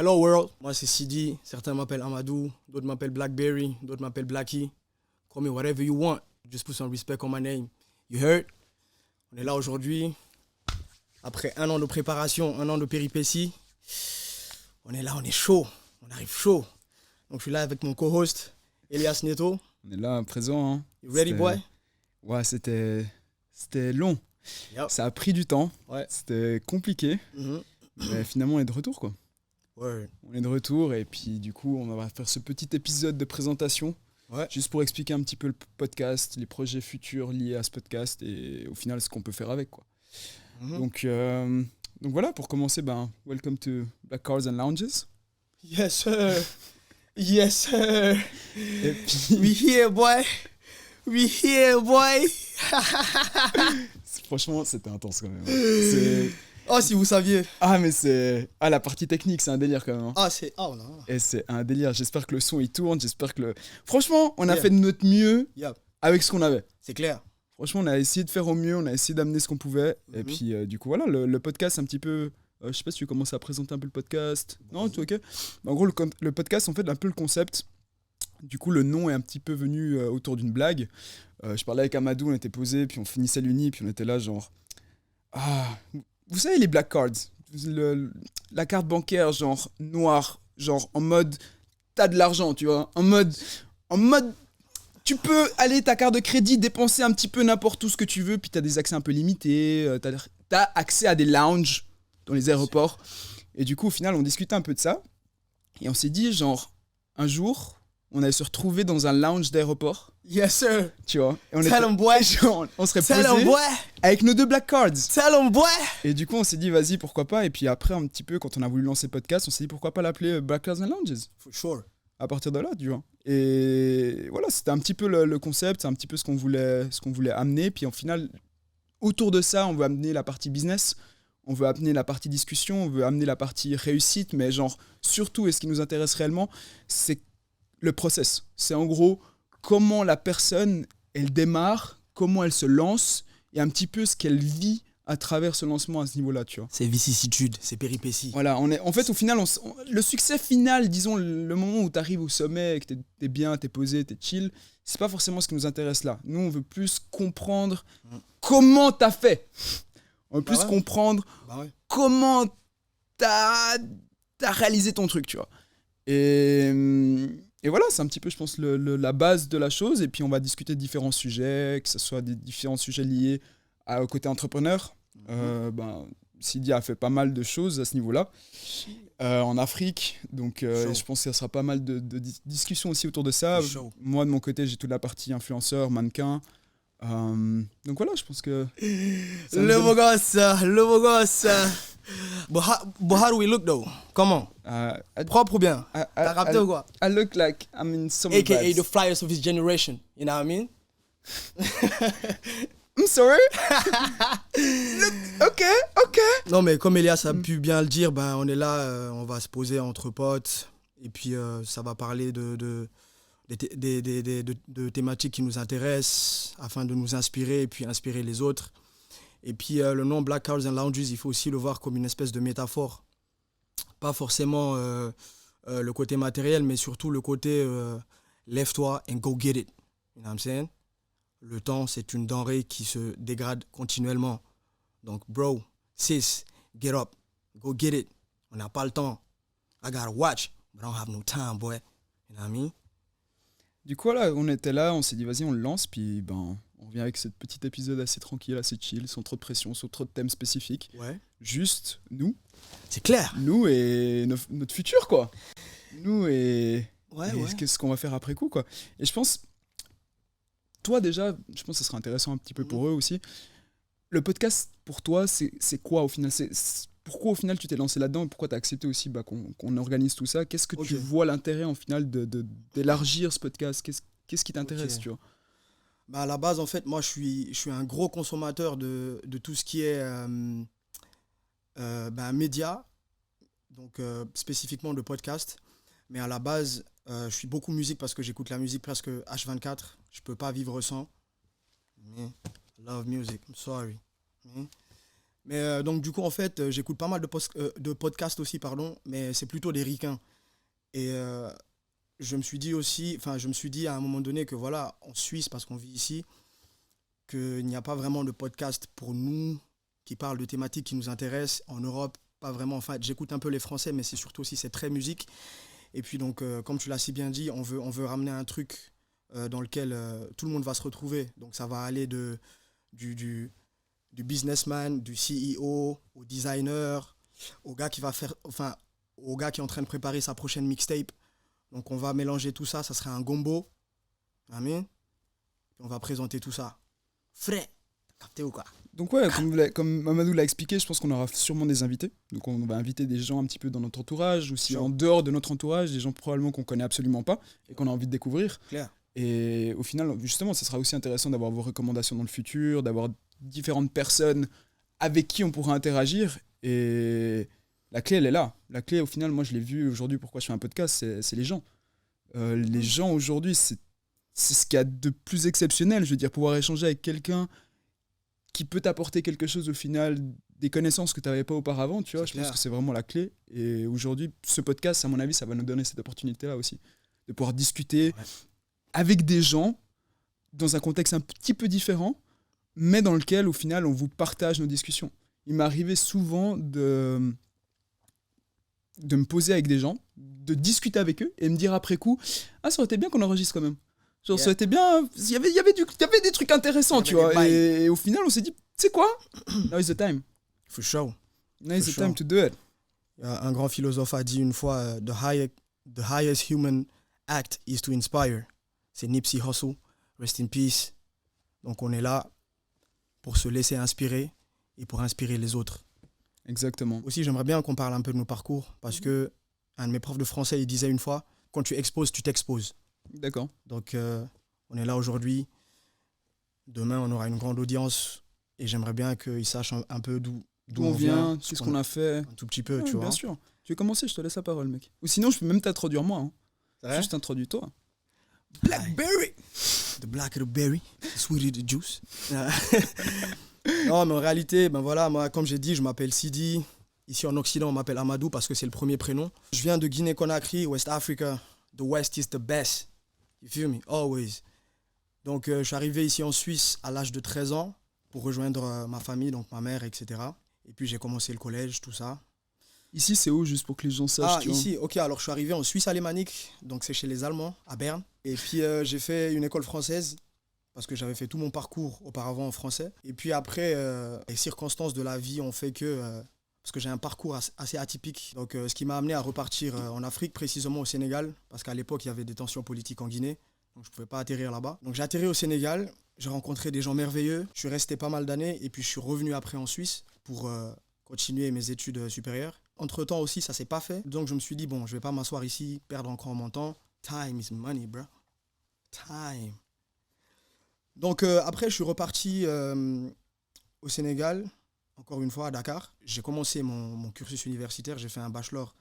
Hello world, moi c'est Sidi, certains m'appellent Amadou, d'autres m'appellent Blackberry, d'autres m'appellent Blackie. Call me whatever you want, just put some respect on my name. You heard? On est là aujourd'hui, après 1 an de préparation, 1 an de péripéties. On est là, on est chaud, on arrive chaud. Donc je suis là avec mon co-host, Elias Neto. On est là, présent. Hein. You ready boy? Ouais, c'était long. Yep. Ça a pris du temps, Ouais. c'était compliqué. Mais finalement, on est de retour, quoi. Word. On est de retour et puis du coup, on va faire ce petit épisode de présentation. Ouais. Juste pour expliquer un petit peu le podcast, les projets futurs liés à ce podcast et au final, ce qu'on peut faire avec, quoi. Donc voilà, pour commencer, welcome to Black Cars and Lounges. Yes sir, yes sir. Et puis, We here boy, we here boy. franchement, c'était intense quand même. C'est... Oh si vous saviez. Ah, mais c'est... Ah, la partie technique, c'est un délire quand même. Hein. Ah c'est... Oh non. Et c'est un délire. J'espère que le son, il tourne. J'espère que le... Franchement, on a Yeah. fait de notre mieux Yep. avec ce qu'on avait. C'est clair. Franchement, on a essayé de faire au mieux. On a essayé d'amener ce qu'on pouvait. Et puis, du coup, voilà, le podcast, un petit peu... je sais pas si tu commences à présenter un peu le podcast. Non, tout ok. En gros, le podcast, en fait, un peu le concept. Du coup, le nom est un petit peu venu autour d'une blague. Je parlais avec Amadou, on était posé, puis on finissait l'uni, puis on était là, genre... Ah... Vous savez, les black cards, la carte bancaire, genre, noire, genre, en mode, t'as de l'argent, tu vois, en mode, tu peux aller ta carte de crédit, dépenser un petit peu n'importe où ce que tu veux, puis t'as des accès un peu limités, t'as accès à des lounges dans les aéroports. Et du coup, au final, on discutait un peu de ça, et on s'est dit, genre, un jour, on allait se retrouver dans un lounge d'aéroport, Yes sir. tu vois, et on Tell 'em boy. genre, on serait Tell 'em posé boy. avec nos 2 black cards. Tell 'em boy. Et du coup, on s'est dit, vas-y, pourquoi pas. Et puis après, un petit peu, quand on a voulu lancer le podcast, on s'est dit, pourquoi pas l'appeler Black Cars and Lounges. For sure. À partir de là, tu vois. Et voilà, c'était un petit peu le concept, c'est un petit peu ce qu'on voulait amener. Puis au final, autour de ça, on veut amener la partie business, on veut amener la partie discussion, on veut amener la partie réussite. Mais genre, surtout, et ce qui nous intéresse réellement, c'est le process. C'est en gros, comment la personne, elle démarre, comment elle se lance, et un petit peu ce qu'elle vit à travers ce lancement à ce niveau-là, tu vois. C'est vicissitude, c'est péripéties. Voilà, en fait, au final, le succès final, disons, le moment où tu arrives au sommet, que t'es bien, t'es posé, t'es chill, c'est pas forcément ce qui nous intéresse là. Nous, on veut plus comprendre comment t'as fait. On veut plus ouais. comprendre Bah ouais. comment t'as réalisé ton truc, tu vois. Et voilà, c'est un petit peu, je pense, la base de la chose. Et puis, on va discuter de différents sujets, que ce soit des différents sujets liés au côté entrepreneur. Sidi a fait pas mal de choses à ce niveau-là, en Afrique. Donc, je pense que ça sera pas mal de discussions aussi autour de ça. Chaud. Moi, de mon côté, j'ai toute la partie influenceur, mannequin. Donc voilà, je pense que... Le beau gosse, le beau gosse. But how do we look though? Comment? Propre ou bien? T'as capté ou quoi? I look like I'm in some AKA vibes. the flyers of his generation. You know what I mean? I'm sorry. Ok. Non mais comme Elias a pu bien le dire, ben on est là, on va se poser entre potes et puis ça va parler de thématiques qui nous intéressent afin de nous inspirer et puis inspirer les autres. Et puis le nom Black Cars and Lounges, il faut aussi le voir comme une espèce de métaphore. Pas forcément le côté matériel, mais surtout le côté lève-toi and go get it. You know what I'm saying? Le temps, c'est une denrée qui se dégrade continuellement. Donc, bro, sis, get up, go get it. On n'a pas le temps. I gotta watch, but I don't have no time, boy. You know what I mean? Du coup, là, on était là, on s'est dit, vas-y, on le lance, puis on revient avec ce petit épisode assez tranquille, assez chill, sans trop de pression, sans trop de thèmes spécifiques. Ouais. Juste nous. C'est clair. Nous et notre futur, quoi. Nous et Ouais. qu'est-ce qu'on va faire après coup, quoi. Et je pense, toi déjà, je pense que ça sera intéressant un petit peu pour eux aussi. Le podcast, pour toi, c'est quoi au final? Pourquoi au final tu t'es lancé là-dedans et pourquoi tu as accepté aussi qu'on organise tout ça? Qu'est-ce que tu vois l'intérêt en final d'élargir ce podcast? Qu'est-ce qui t'intéresse, tu vois? Bah à la base, en fait, moi, je suis un gros consommateur de tout ce qui est médias, donc spécifiquement de podcasts. Mais à la base, je suis beaucoup musique parce que j'écoute la musique presque H24. Je peux pas vivre sans. I love music, I'm sorry. Mais donc, du coup, en fait, j'écoute pas mal de podcasts aussi, pardon, mais c'est plutôt des ricains. Et je me suis dit à un moment donné que voilà, en Suisse, parce qu'on vit ici, qu'il n'y a pas vraiment de podcast pour nous qui parlent de thématiques qui nous intéressent. En Europe, pas vraiment. Enfin, j'écoute un peu les Français, mais c'est surtout aussi, c'est très musique. Et puis donc, comme tu l'as si bien dit, on veut ramener un truc dans lequel tout le monde va se retrouver. Donc ça va aller du businessman, du CEO, au designer, au gars au gars qui est en train de préparer sa prochaine mixtape. Donc on va mélanger tout ça, ça sera un gombo. Amen. On va présenter tout ça. Frais. T'as capté ou quoi? Donc ouais, comme Mamadou l'a expliqué, je pense qu'on aura sûrement des invités. Donc on va inviter des gens un petit peu dans notre entourage, ou si en dehors de notre entourage, des gens probablement qu'on connaît absolument pas et qu'on a envie de découvrir. Claire. Et au final, justement, ça sera aussi intéressant d'avoir vos recommandations dans le futur, d'avoir différentes personnes avec qui on pourra interagir. Et la clé, elle est là. La clé, au final, moi je l'ai vu aujourd'hui, pourquoi je fais un podcast, c'est les gens. Les gens aujourd'hui, c'est ce qu'il y a de plus exceptionnel. Je veux dire, pouvoir échanger avec quelqu'un qui peut t'apporter quelque chose au final, des connaissances que tu n'avais pas auparavant, tu vois, je pense que c'est vraiment la clé. Et aujourd'hui, ce podcast, à mon avis, ça va nous donner cette opportunité-là aussi, de pouvoir discuter avec des gens dans un contexte un petit peu différent, mais dans lequel, au final, on vous partage nos discussions. Il m'est arrivé souvent de me poser avec des gens, de discuter avec eux et me dire après coup, ah, ça aurait été bien qu'on enregistre quand même. Genre, ça aurait été bien. Il y avait des trucs intéressants, tu vois. Et au final, on s'est dit, tu sais quoi? Now is the time. For sure. Now is the time to do it. Un grand philosophe a dit une fois, the highest human act is to inspire. C'est Nipsey Hussle. Rest in peace. Donc, on est là pour se laisser inspirer et pour inspirer les autres. Exactement. Aussi, j'aimerais bien qu'on parle un peu de nos parcours parce que un de mes profs de français, il disait une fois, quand tu exposes, tu t'exposes. D'accord. Donc, on est là aujourd'hui. Demain, on aura une grande audience et j'aimerais bien qu'ils sachent un peu d'où on vient, c'est ce qu'on a fait. Un tout petit peu, ouais, tu vois. Bien sûr. Tu veux commencer, je te laisse la parole, mec. Ou sinon, je peux même t'introduire moi. Hein. Juste introduis-toi. Blackberry. The blacker the berry, the sweeter the juice. Non, mais en réalité, ben voilà, moi, comme j'ai dit, je m'appelle Sidi. Ici en Occident, on m'appelle Amadou parce que c'est le premier prénom. Je viens de Guinée-Conakry, West Africa. The West is the best. You feel me? Always. Donc, je suis arrivé ici en Suisse à l'âge de 13 ans pour rejoindre ma famille, donc ma mère, etc. Et puis, j'ai commencé le collège, tout ça. Ici, c'est où, juste pour que les gens sachent? Ah, ici, ok. Alors, je suis arrivé en Suisse alémanique, donc c'est chez les Allemands, à Berne. Et puis, j'ai fait une école française parce que j'avais fait tout mon parcours auparavant en français. Et puis après, les circonstances de la vie ont fait que... parce que j'ai un parcours assez atypique. Donc, ce qui m'a amené à repartir en Afrique, précisément au Sénégal, parce qu'à l'époque, il y avait des tensions politiques en Guinée. Donc, je ne pouvais pas atterrir là-bas. Donc, j'ai atterri au Sénégal. J'ai rencontré des gens merveilleux. Je suis resté pas mal d'années. Et puis, je suis revenu après en Suisse pour continuer mes études supérieures. Entre-temps aussi, ça ne s'est pas fait. Donc, je me suis dit, bon, je ne vais pas m'asseoir ici, perdre encore mon temps. Time is money, bro. Time. Donc, après, je suis reparti au Sénégal. Encore une fois, à Dakar. J'ai commencé mon cursus universitaire, j'ai fait un bachelor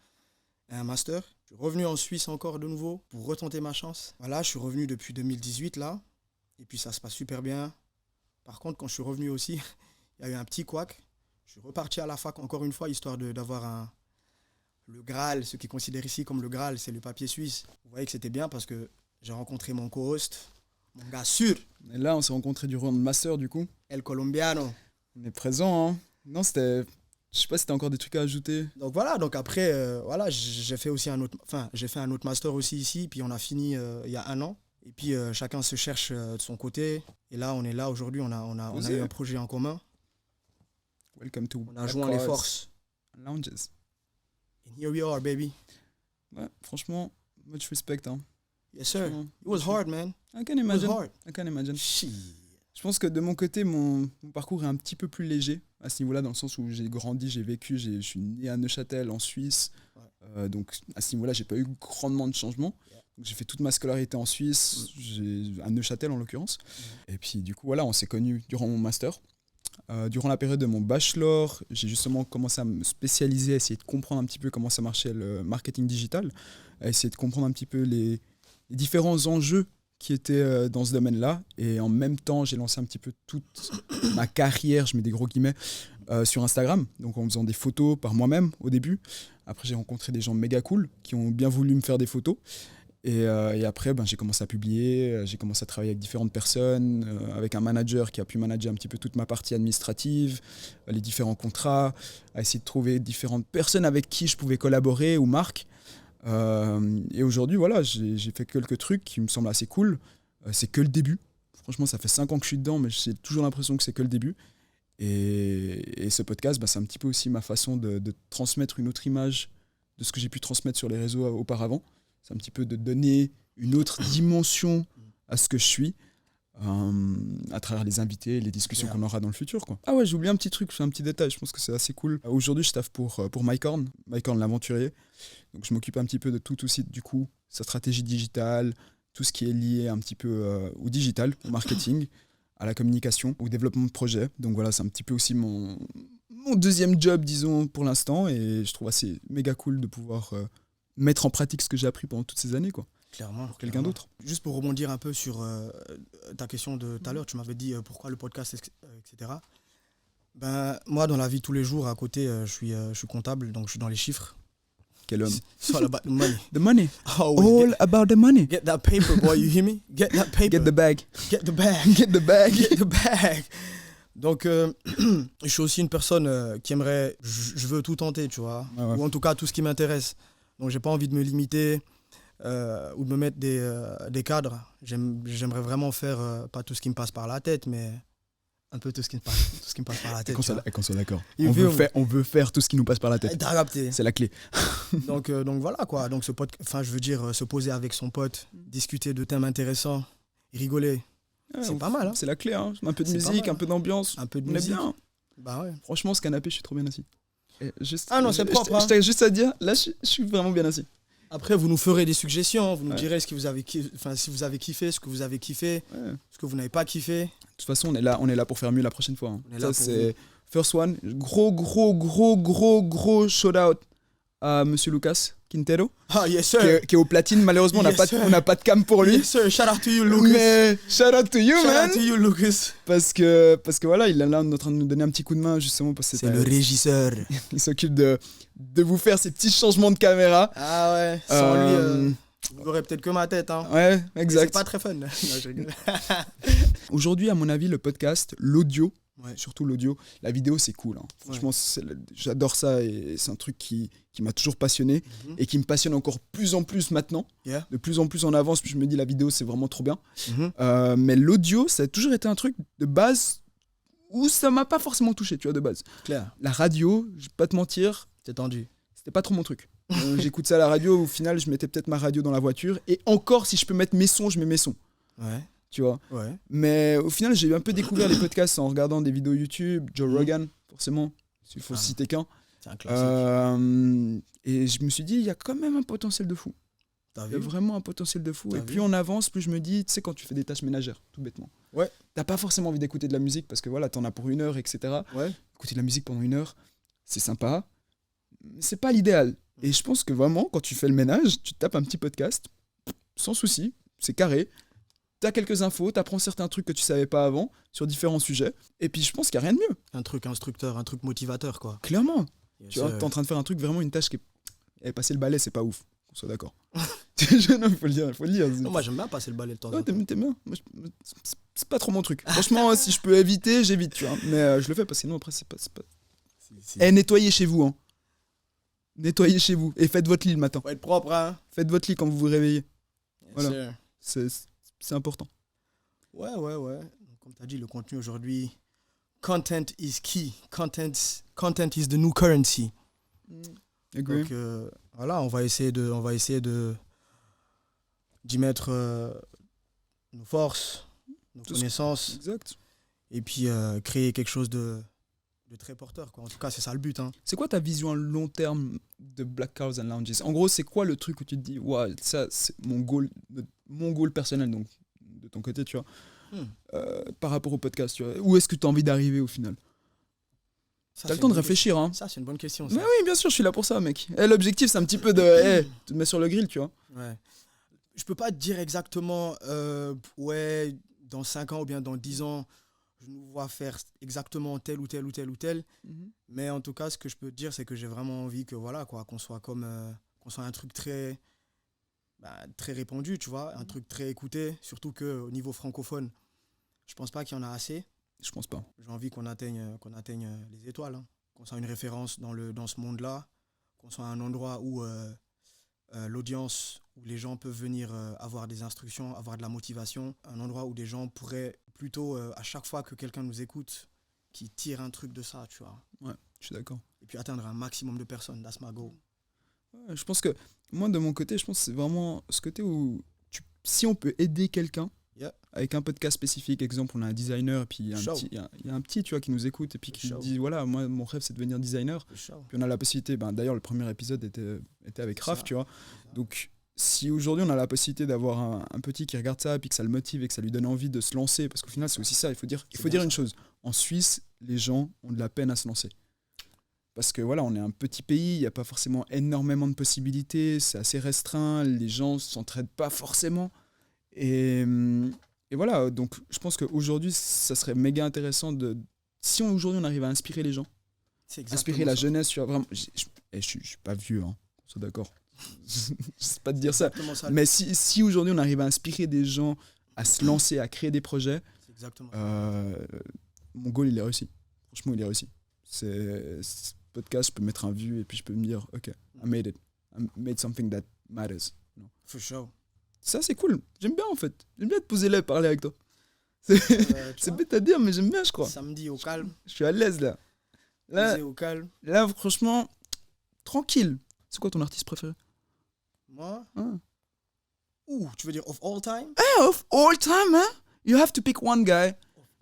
et un master. Je suis revenu en Suisse encore de nouveau pour retenter ma chance. Voilà, je suis revenu depuis 2018 là, et puis ça se passe super bien. Par contre, quand je suis revenu aussi, il y a eu un petit couac. Je suis reparti à la fac encore une fois, histoire d'avoir le Graal, ce qu'ils considèrent ici comme le Graal, c'est le papier suisse. Vous voyez que c'était bien parce que j'ai rencontré mon co-host, mon gars sûr. Et là, on s'est rencontrés durant le master du coup. El Colombiano. On est présent, hein. Non, c'était... Je sais pas si t'as encore des trucs à ajouter. Donc voilà, donc après, voilà, j'ai fait aussi un autre master aussi ici, puis on a fini il y a 1 an. Et puis chacun se cherche de son côté. Et là, on est là aujourd'hui, on a eu un projet en commun. Welcome to on a joint les forces. Lounges. And here we are, baby. Ouais, franchement, much respect, hein. Yes, sir. It was hard, man. I can imagine. It was hard. I can imagine. Shit. Je pense que de mon côté, mon parcours est un petit peu plus léger à ce niveau-là, dans le sens où j'ai grandi, j'ai vécu, je suis né à Neuchâtel, en Suisse. Ouais. Donc à ce niveau-là, j'ai pas eu grandement de changements. Yeah. Donc, j'ai fait toute ma scolarité en Suisse, à Neuchâtel en l'occurrence. Et puis du coup, voilà, on s'est connus durant mon master. Durant la période de mon bachelor, j'ai justement commencé à me spécialiser, à essayer de comprendre un petit peu comment ça marchait le marketing digital, à essayer de comprendre un petit peu les différents enjeux qui étaient dans ce domaine-là. Et en même temps, j'ai lancé un petit peu toute ma carrière, je mets des gros guillemets, sur Instagram, donc en faisant des photos par moi-même au début. Après, j'ai rencontré des gens méga cool qui ont bien voulu me faire des photos. Et après, j'ai commencé à publier, j'ai commencé à travailler avec différentes personnes, avec un manager qui a pu manager un petit peu toute ma partie administrative, les différents contrats, à essayer de trouver différentes personnes avec qui je pouvais collaborer ou marques. Et aujourd'hui, voilà, j'ai fait quelques trucs qui me semblent assez cool. C'est que le début. Franchement, ça fait 5 ans que je suis dedans, mais j'ai toujours l'impression que c'est que le début. Et ce podcast, c'est un petit peu aussi ma façon de transmettre une autre image de ce que j'ai pu transmettre sur les réseaux auparavant. C'est un petit peu de donner une autre dimension à ce que je suis à travers les invités et les discussions qu'on aura dans le futur, quoi. Ah ouais, j'ai oublié un petit truc, un petit détail, je pense que c'est assez cool. Aujourd'hui, je taffe pour Mycorn l'aventurier. Donc je m'occupe un petit peu de tout aussi, du coup, sa stratégie digitale, tout ce qui est lié un petit peu au digital, au marketing, à la communication, au développement de projets. Donc voilà, c'est un petit peu aussi mon deuxième job, disons, pour l'instant. Et je trouve assez méga cool de pouvoir mettre en pratique ce que j'ai appris pendant toutes ces années, quoi. Clairement. Pour quelqu'un d'autre. Juste pour rebondir un peu sur ta question de tout à l'heure, tu m'avais dit pourquoi le podcast, etc. Moi, dans la vie tous les jours, à côté, je suis comptable, donc je suis dans les chiffres. Quel homme. It's all about the money. The money. Always All about the money. Get that paper, boy, you hear me? Get that paper. Get the bag. Get the bag. Get the bag. Get the bag. Donc, je suis aussi une personne qui aimerait... Je veux tout tenter, tu vois. Ah ouais. Ou en tout cas, tout ce qui m'intéresse. Donc, j'ai pas envie de me limiter ou de me mettre des cadres. J'aimerais vraiment faire, pas tout ce qui me passe par la tête, mais un peu tout ce qui me passe par la tête. Et qu'on soit d'accord. Il On veut faire tout ce qui nous passe par la tête. T'as capté. C'est la clé. Donc voilà, quoi. Donc, je veux dire, se poser avec son pote, discuter de thèmes intéressants, rigoler. Ouais, c'est pas mal, hein. C'est la clé, hein. Un peu de C'est pas musique, mal, un peu d'ambiance. Un peu de On est musique. bien. Bah ouais. Franchement, ce canapé, je suis trop bien assis. Ah non, c'est propre, hein. Je t'ai juste à dire, là, je suis vraiment bien assis. Après, vous nous ferez des suggestions, vous nous Ouais. direz ce que vous avez si vous avez kiffé, ce que vous avez kiffé, Ouais. ce que vous n'avez pas kiffé. De toute façon, on est là pour faire mieux la prochaine fois, hein. On est là Ça, pour c'est first one. Gros shout out à Monsieur Lucas Quintero, Ah, yes, qui sir. est au platine. Malheureusement, Yes, sir. on n'a pas de cam pour lui. Yes, sir. Shout out to you, Lucas. Mais shout out to you, Shout man. out to you, Lucas. Parce que voilà, il est là en train de nous donner un petit coup de main, justement, parce que C'est le régisseur. il s'occupe de vous faire ces petits changements de caméra. Ah ouais, sans lui, vous n'aurez peut-être que ma tête. Hein. Ouais, Mais exact. c'est pas très fun. Non, je rigole. Aujourd'hui, à mon avis, le podcast, l'audio, Ouais. surtout l'audio, la vidéo, c'est cool, hein. Franchement, j'adore ça et c'est un truc qui m'a toujours passionné Mhm. et qui me passionne encore plus en plus maintenant. Yeah. De plus en plus en avance, puis je me dis la vidéo, c'est vraiment trop bien. Mhm. Mais l'audio, ça a toujours été un truc de base où ça m'a pas forcément touché, tu vois, de base. Claire, La radio, je vais pas te mentir, c'est tendu. c'était pas trop mon truc. J'écoute ça à la radio, au final, je mettais peut-être ma radio dans la voiture. Et encore, si je peux mettre mes sons, je mets mes sons, Ouais, tu vois. ouais. Mais au final, j'ai un peu découvert les podcasts en regardant des vidéos YouTube, Joe Mhm. Rogan, forcément, il faut Ah. citer qu'un. C'est un classique. Et je me suis dit, il y a quand même un potentiel de fou. T'as Il y a vu? vraiment un potentiel de fou. T'as Et vu? plus on avance, plus je me dis, tu sais, quand tu fais des tâches ménagères, tout bêtement. Ouais. T'as pas forcément envie d'écouter de la musique parce que voilà, t'en as pour 1 heure, etc. Ouais. Écouter de la musique pendant 1 heure, c'est sympa, mais c'est pas l'idéal. Et je pense que vraiment, quand tu fais le ménage, tu te tapes un petit podcast, sans souci, c'est carré. T'as quelques infos, t'apprends certains trucs que tu savais pas avant sur différents sujets. Et puis je pense qu'il n'y a rien de mieux, Un truc instructeur, un truc motivateur, quoi. clairement. Yes, Tu vois, sir. t'es en train de faire un truc, vraiment une tâche qui est. Eh, passer le balai, c'est pas ouf, qu'on soit d'accord. Non, faut le dire, faut le dire. Non, moi, j'aime bien passer le balai de temps en Ouais, temps. t'aimes bien. Moi, c'est pas trop mon truc. Franchement, si je peux éviter, j'évite, tu vois. Mais je le fais parce que sinon, après, c'est pas. Eh, nettoyez chez vous, hein. Nettoyez chez vous. Et faites votre lit le matin. Faut être propre, hein. Faites votre lit quand vous vous réveillez. Yes, Voilà. sir. C'est important. Ouais. Donc, comme tu as dit, le contenu aujourd'hui, content is key. Content is the new currency. Agree. Donc voilà, on va essayer d'y mettre nos forces, nos Tout ce- connaissances, Exact. et puis créer quelque chose de très porteur, quoi. En tout cas, c'est ça le but, hein. C'est quoi ta vision à long terme de Black Cars and Lounges? En gros, c'est quoi le truc où tu te dis, ouais, ça, c'est mon goal personnel, donc de ton côté, tu vois, par rapport au podcast, tu vois. Où est-ce que tu as envie d'arriver au final? Ça, T'as c'est le temps une de bonne réfléchir, hein. question. Ça, c'est une bonne question. Ça. Mais oui, bien sûr, je suis là pour ça, mec. L'objectif, c'est un petit peu de te mettre sur le grill, tu vois. Ouais. Je peux pas te dire exactement, ouais, dans 5 ans ou bien dans 10 ans, je nous vois faire exactement tel ou tel ou tel ou tel. Mais en tout cas, ce que je peux te dire, c'est que j'ai vraiment envie que voilà, quoi, qu'on soit qu'on soit un truc très, très répandu, tu vois, un truc très écouté, surtout qu'au niveau francophone, je pense pas qu'il y en a assez. Je pense pas. J'ai envie qu'on atteigne les étoiles, hein. Qu'on soit une référence dans ce monde-là, qu'on soit un endroit où l'audience, où les gens peuvent venir avoir des instructions, avoir de la motivation, un endroit où des gens pourraient plutôt, à chaque fois que quelqu'un nous écoute, qui tire un truc de ça, tu vois. Ouais, je suis d'accord. Et puis atteindre un maximum de personnes, that's my goal. Ouais, je pense que, moi, de mon côté, je pense que c'est vraiment ce côté où, si on peut aider quelqu'un, avec un podcast spécifique, exemple, on a un designer, et puis il y a un petit, tu vois, qui nous écoute, et puis qui dit, voilà, moi, mon rêve, c'est de devenir designer. Puis on a la possibilité, d'ailleurs, le premier épisode était avec Raph, tu vois. Donc, si aujourd'hui, on a la possibilité d'avoir un petit qui regarde ça, puis que ça le motive, et que ça lui donne envie de se lancer, parce qu'au final, c'est aussi ça, il faut dire une chose. En Suisse, les gens ont de la peine à se lancer. Parce que voilà, on est un petit pays, il n'y a pas forcément énormément de possibilités, c'est assez restreint, les gens ne s'entraident pas forcément. Et voilà, donc je pense qu'aujourd'hui, ça serait méga intéressant si aujourd'hui on arrive à inspirer les gens, inspirer la jeunesse, tu vois, vraiment. Je suis pas vieux, hein, on soit d'accord. Je sais pas te dire ça. Mais si aujourd'hui on arrive à inspirer des gens à se lancer, à créer des projets, mon goal il est réussi. Franchement, il est réussi. Ce podcast, je peux mettre un vue et puis je peux me dire, ok, I made it. I made something that matters. For sure. Ça, c'est cool. J'aime bien, en fait. J'aime bien te poser là et parler avec toi. C'est bête à dire, mais j'aime bien, je crois. Samedi au calme. Je suis à l'aise, là. Posé au calme. Là, franchement, tranquille. C'est quoi ton artiste préféré? Moi tu veux dire of all time? Of all time, hein? You have to pick one guy.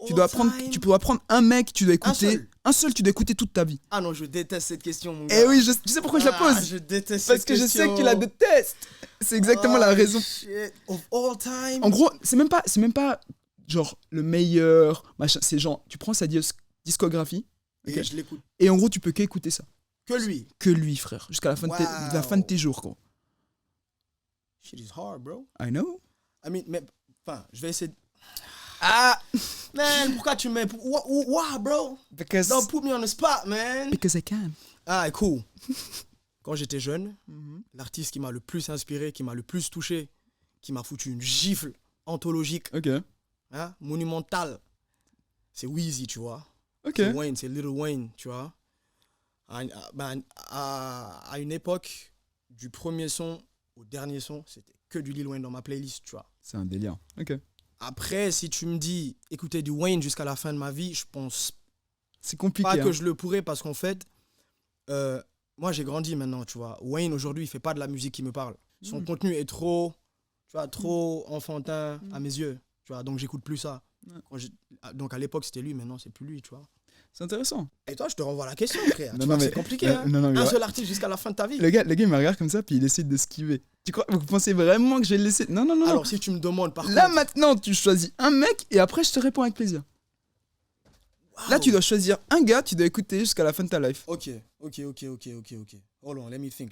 Tu dois prendre un mec, tu dois écouter. Un seul, tu dois écouter toute ta vie. Ah non, je déteste cette question, mon gars. Eh oui, tu sais pourquoi je la pose? Je déteste Parce cette que question. je sais que tu la détestes. C'est exactement la raison. Shit. Of all time. En gros, c'est même pas genre le meilleur, machin. C'est genre, tu prends sa discographie. Et je l'écoute. Et en gros, tu peux qu'écouter ça. Que lui. Que lui, frère. Jusqu'à la fin de tes jours, gros. Shit is hard, bro. I know. I mean, mais, enfin, je vais essayer de... Ah! Man, pourquoi tu mets... Why, bro? Don't put me on the spot, man. Because I can. Ah, cool. Quand j'étais jeune, l'artiste qui m'a le plus inspiré, qui m'a le plus touché, qui m'a foutu une gifle anthologique, monumentale, c'est Weezy, tu vois. C'est Wayne, c'est Little Wayne, tu vois. À une époque, du premier son au dernier son, c'était que du Lil Wayne dans ma playlist, tu vois. C'est un délire. Ok. Après, si tu me dis écouter du Wayne jusqu'à la fin de ma vie, je pense c'est compliqué, pas que je le pourrais parce qu'en fait, moi j'ai grandi maintenant, tu vois. Wayne aujourd'hui, il fait pas de la musique qui me parle. Son contenu est trop, tu vois, trop enfantin à mes yeux, tu vois. Donc j'écoute plus ça. Donc à l'époque c'était lui, maintenant c'est plus lui, tu vois. C'est intéressant. Et toi, je te renvoie la question, frère. C'est compliqué, hein. Un seul artiste jusqu'à la fin de ta vie. Le gars il me regarde comme ça, puis il essaie de esquiver. Vous pensez vraiment que je vais le laisser? Non. Alors, si tu me demandes par là, contre... maintenant, tu choisis un mec, et après, je te réponds avec plaisir. Wow. Là, tu dois choisir un gars, tu dois écouter jusqu'à la fin de ta life. Ok. Hold on, let me think.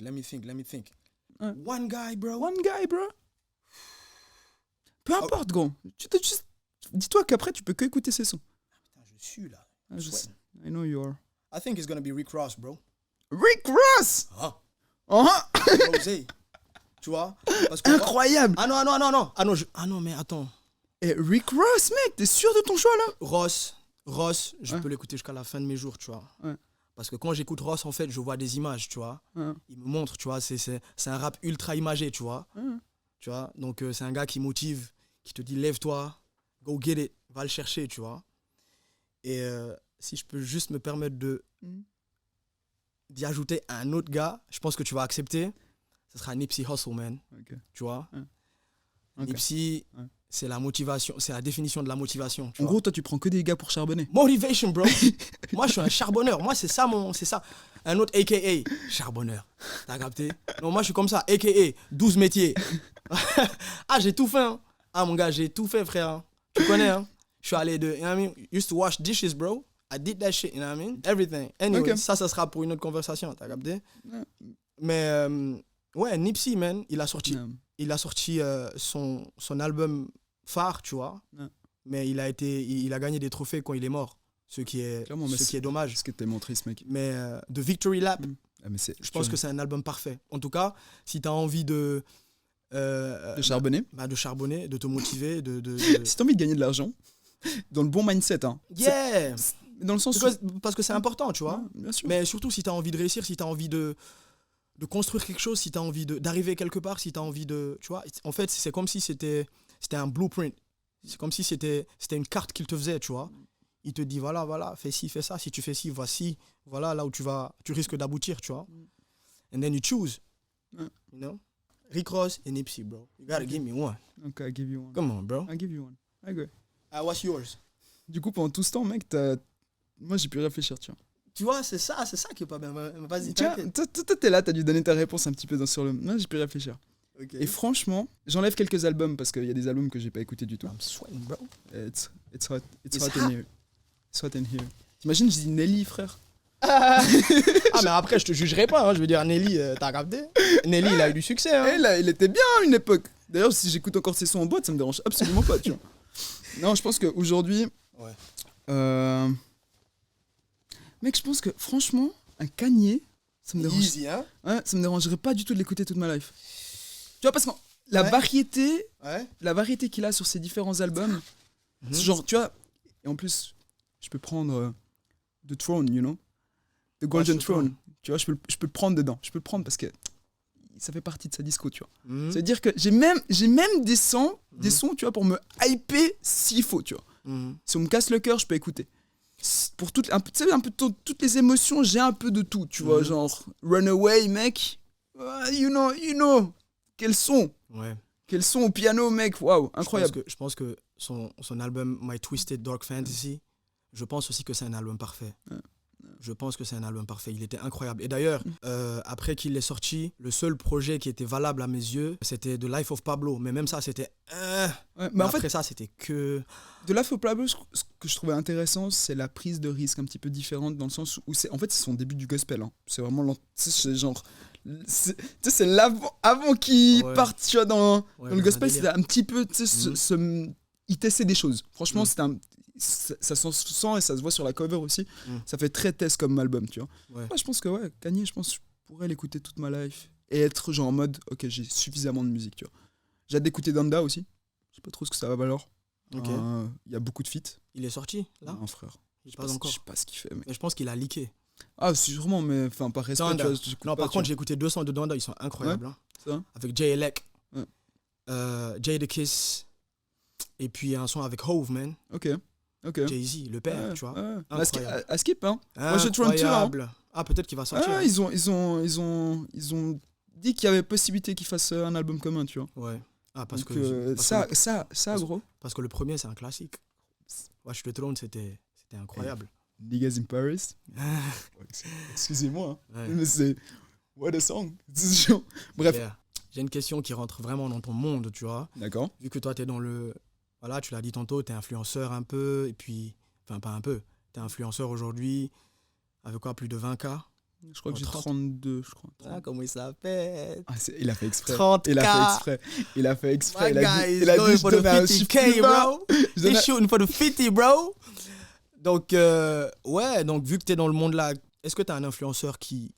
Ouais. One guy, bro. Peu importe, gros. Dis-toi qu'après, tu peux que écouter ses sons. Putain, je suis là. I know you are. I think it's gonna be Rick Ross, bro. Rick Ross! Rosé. Tu vois? Parce que incroyable! Ah non, mais attends. Et Rick Ross, mec, t'es sûr de ton choix, là? Ross, je peux l'écouter jusqu'à la fin de mes jours, tu vois. Ouais. Parce que quand j'écoute Ross, en fait, je vois des images, tu vois. Il me montre, tu vois, c'est un rap ultra imagé, tu vois. Tu vois, donc c'est un gars qui motive, qui te dit lève-toi, go get it, va le chercher, tu vois. Et si je peux juste me permettre d'y ajouter un autre gars, je pense que tu vas accepter. Ce sera Nipsey Hussle, man. Tu vois? Nipsey, c'est la motivation, c'est la définition de la motivation. En gros, toi, tu prends que des gars pour charbonner. Motivation, bro. Moi, je suis un charbonneur. Moi, c'est ça. Un autre AKA, charbonneur. T'as capté? Non, moi, je suis comme ça, AKA, 12 métiers. Ah, j'ai tout fait, hein. Ah, mon gars, j'ai tout fait, frère. Tu connais, hein? Je suis allé you know what I mean? Used to wash dishes, bro. I did that shit, you know what I mean? Everything. Anyway, ça sera pour une autre conversation, t'as capté? Mais, ouais, Nipsey, man, il a sorti son album phare, tu vois. mais il a gagné des trophées quand il est mort, ce qui est dommage. Ce qui est tellement triste, mec. Mais The Victory Lap, je pense que c'est un album parfait. En tout cas, si tu as envie de charbonner, de charbonner, de te motiver, si tu as envie de gagner de l'argent, dans le bon mindset, hein. Yeah. Dans le sens parce que c'est important, tu vois. Bien sûr. Mais surtout si tu as envie de réussir, si tu as envie de construire quelque chose, si tu as envie d'arriver quelque part, si tu as envie de... Tu vois, en fait, c'est comme si c'était un blueprint. C'est comme si c'était une carte qu'il te faisait, tu vois. Il te dit, voilà, fais ci, fais ça. Si tu fais ci, voici, voilà là où tu risques d'aboutir, tu vois. And then you choose. You know? Rick Ross et Nipsey, bro. You gotta give me one. Okay, I give you one. Come on, bro. I give you one. I agree. What's yours? Du coup, pendant tout ce temps, mec, moi, j'ai pu réfléchir, tu vois. Tu vois, c'est ça qui est pas bien. Vas-y, toi, t'es là, t'as dû donner ta réponse un petit peu sur le... Moi, j'ai pu réfléchir. Okay. Et franchement, j'enlève quelques albums parce qu'il y a des albums que j'ai pas écoutés du tout. I'm sweating, bro. It's hot in here. It's hot in here. T'imagines, je dis Nelly, frère. Mais après, je te jugerai pas. Hein. Je veux dire, Nelly, t'as capté? Nelly, il a eu du succès. Hein. Et là, il était bien à une époque. D'ailleurs, si j'écoute encore ses sons en boîte, ça me dérange absolument pas, tu vois. Non, je pense qu'aujourd'hui... Ouais. Mec, je pense que, franchement, un Kanye, ça me dérange. Easy, hein? Ouais, ça me dérangerait pas du tout de l'écouter toute ma life. Tu vois, parce que la variété qu'il a sur ses différents albums, c'est genre, tu vois, et en plus, je peux prendre The Throne, you know? The Golden Throne. Tu vois, je peux le prendre dedans. Je peux le prendre parce que ça fait partie de sa disco, tu vois. Ça veut dire que j'ai même des sons, tu vois, pour me hyper s'il faut, tu vois. Si on me casse le cœur, je peux écouter. Pour toutes les émotions, j'ai un peu de tout, tu vois, genre Runaway, mec, you know, quel son, au piano, mec, waouh, incroyable. Je pense que son album My Twisted Dark Fantasy, je pense aussi que c'est un album parfait. Je pense que c'est un album parfait, il était incroyable. Et d'ailleurs, après qu'il est sorti, le seul projet qui était valable à mes yeux, c'était The Life of Pablo. Mais même ça, c'était... mais en fait, ça, c'était que... The Life of Pablo, ce que je trouvais intéressant, c'est la prise de risque un petit peu différente, dans le sens où en fait, c'est son début du gospel. Hein. C'est vraiment... C'est genre... C'est avant qu'il parte, tu vois, dans le gospel, c'était un petit peu... Il testait des choses. Franchement, c'était un... Ça se sent et ça se voit sur la cover aussi. Ça fait très test comme album, tu vois. Ouais, je pense que Kanye, je pense que je pourrais l'écouter toute ma life et être genre en mode ok, j'ai suffisamment de musique, tu vois. J'ai hâte d'écouter Donda aussi. Je sais pas trop ce que ça va valoir. Il y a beaucoup de feats. Il est sorti là? Non, frère. Je sais pas ce qu'il fait, mec. Mais je pense qu'il a leaké. Ah, sûrement, mais enfin par respect. Donda. Tu vois, non, par contre, j'ai écouté 200 de Donda, ils sont incroyables. Ouais, hein. Avec Jay Elec, Jay The Kiss, et puis un son avec Hove, man. Ok. Jay-Z, le père, tu vois. À skip, hein. Moi, je trompe hein. Ah, peut-être qu'il va sortir. Hein. Ils ont dit qu'il y avait possibilité qu'ils fassent un album commun, tu vois. Ouais. Ah, parce donc, que ça, gros. Parce que le premier, c'est un classique. Watch the Throne, c'était incroyable. Niggas in Paris. Excusez-moi, hein. Mais c'est... What a song. Bref. Yeah. J'ai une question qui rentre vraiment dans ton monde, tu vois. D'accord. Vu que toi, t'es dans le... Voilà, tu l'as dit tantôt, t'es influenceur un peu, et puis... Enfin, pas un peu. T'es influenceur aujourd'hui, avec quoi, plus de 20K? Je crois que j'ai 32, je crois. Ah, comment il s'appelle? Il a fait exprès. 30K. Il a fait exprès. My guy is going for the 50K, bro. He's shooting for the 50, bro. Donc, donc vu que t'es dans le monde là, est-ce que t'as un influenceur qui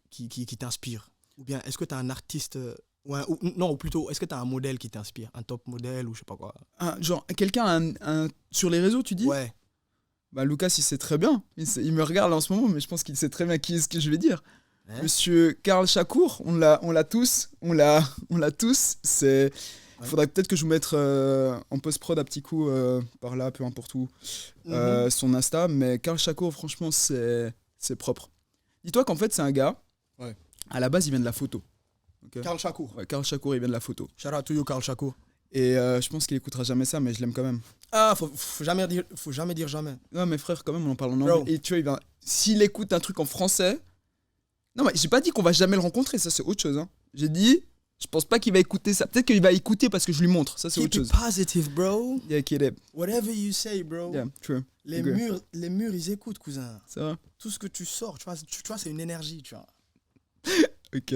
t'inspire? Ou bien, est-ce que t'as un artiste... ou plutôt, est-ce que tu as un modèle qui t'inspire? Un top modèle ou je sais pas quoi? Genre, quelqu'un sur les réseaux, tu dis? Ouais. Bah, Lucas, il sait très bien. Il me regarde là en ce moment, mais je pense qu'il sait très bien qui est ce que je vais dire. Monsieur Karl Shakur, on l'a tous. C'est... Il faudrait peut-être que je vous mette en post-prod un petit coup par là, peu importe où, son Insta. Mais Karl Shakur, franchement, c'est propre. Dis-toi qu'en fait, c'est un gars, à la base, il vient de la photo. Okay. Karl Shakur. Ouais, Karl Shakur, il vient de la photo. Shout out to you, Karl Shakur. Et je pense qu'il écoutera jamais ça, mais je l'aime quand même. Ah, faut jamais dire jamais. Non, mais frère, quand même, on en parle en anglais. Et tu vois, s'il écoute un truc en français... Non, mais j'ai pas dit qu'on va jamais le rencontrer, ça c'est autre chose. Hein. J'ai dit, je pense pas qu'il va écouter ça. Peut-être qu'il va écouter parce que je lui montre, ça c'est autre chose. Keep it positive, bro. Yeah, keep it. Whatever you say, bro. Yeah, true. Les murs, ils écoutent, cousin. C'est vrai. Tout ce que tu sors, tu vois c'est une énergie, tu vois. Ok,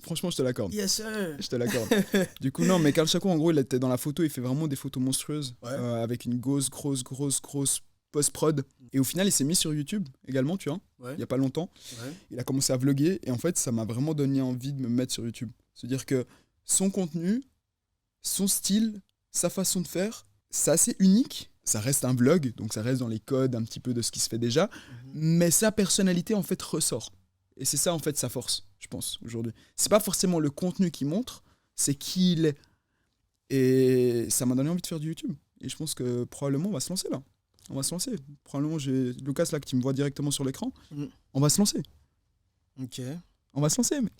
franchement, je te l'accorde. Yes, sir. Je te l'accorde. Du coup, non, mais Karl Chaco, en gros, il était dans la photo, il fait vraiment des photos monstrueuses, Ouais. avec une grosse post-prod. Et au final, il s'est mis sur YouTube également, tu vois, Ouais. il y a pas longtemps. Ouais. Il a commencé à vlogger, et en fait, ça m'a vraiment donné envie de me mettre sur YouTube. C'est-à-dire que son contenu, son style, sa façon de faire, c'est assez unique. Ça reste un vlog, donc ça reste dans les codes un petit peu de ce qui se fait déjà, mais sa personnalité, en fait, ressort. Et c'est ça, en fait, sa force, je pense, aujourd'hui. C'est pas forcément le contenu qui montre, c'est qui il est. Et ça m'a donné envie de faire du YouTube. Et je pense que probablement, on va se lancer, là. On va se lancer. Probablement, j'ai Lucas, là, qui me voit directement sur l'écran. Mm. On va se lancer. Ok. On va se lancer, mec.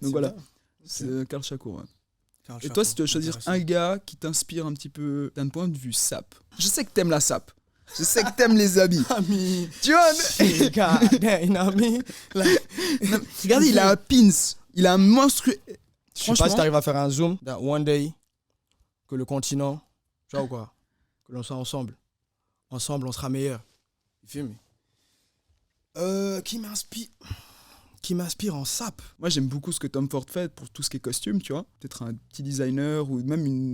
Donc voilà, bien. Ok. c'est Karl Chaco, ouais. Karl Et Chaco, toi, si tu veux choisir intéressant. un gars qui t'inspire un petit peu d'un point de vue sap. Je sais que t'aimes la sap. Je sais que t'aimes les habits. I mean, Tu vois, shit, God damn, you know what I mean? Like, regardez, il a un pins. Il a un monstrueux. je sais pas Franchement, si t'arrives à faire un zoom, that one day, que le continent, tu vois ou quoi? Que l'on soit ensemble. Ensemble, on sera meilleur. Tu filmes? Qui m'inspire? Qui m'inspire en sap? moi j'aime beaucoup ce que Tom Ford fait pour tout ce qui est costume, tu vois. Peut-être un petit designer ou même